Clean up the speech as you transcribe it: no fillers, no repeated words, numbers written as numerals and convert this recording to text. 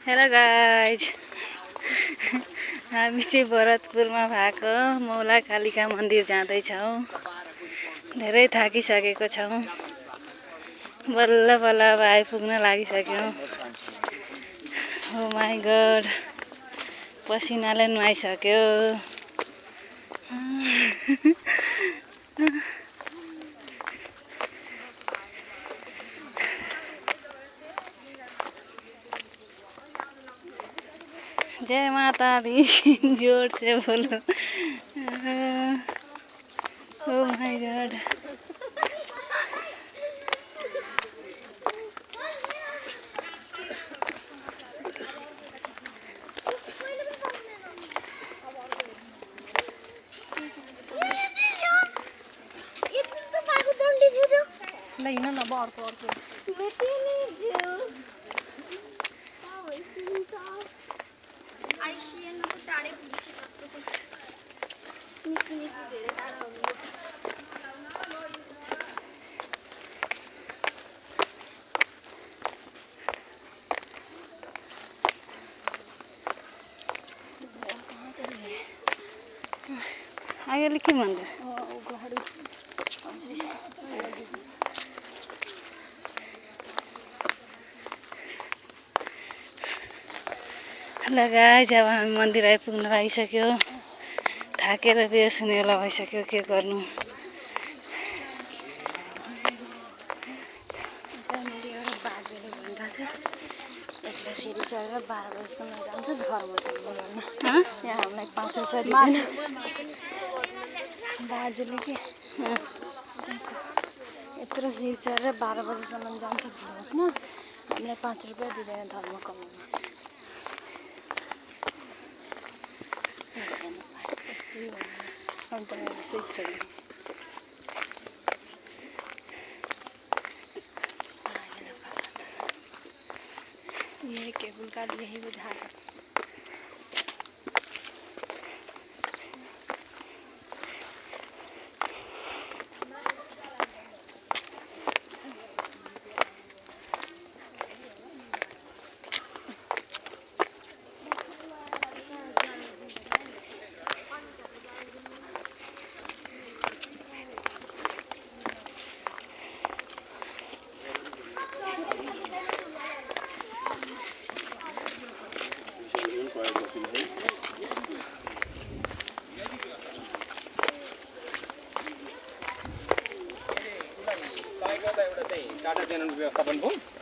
Hello guys, हामी चाहिँ भरतपुरमा भएको मौला कालिका मन्दिर जाँदैछौँ। धेरै थाकिसकेको छौँ। बल्ल बल्ल अब आइपुग्न लागिसक्यौँ। ओ माई गड, पसिनाले नुहाइसक्यो। जय माता दी, जोर से बोलो। ओ माय गॉड, नहीं ना बाहर को आगे लिखी मंदिर। लगाए जब हामी मन्दिर आइपुग्न लागिसक्यो। थाकेर बेहोस हुने बेला भइसक्यो, के गर्नु। बाजेले भनिरहेको थियो एकला सिडी चढेर 12 बजीसम्म जान्छ धर्म गर्न। यहाँ हामीलाई 5 रुपियाँ दिँदैन। बाजेले के यत्रो सिडी चढेर 12 बजीसम्म जान्छ भन्न, हामीलाई 5 रुपियाँ दिँदैन धर्म कमाउन। अन्त ये केबल का यही बुझा है। टाटा चैनल व्यवस्थापन भयो।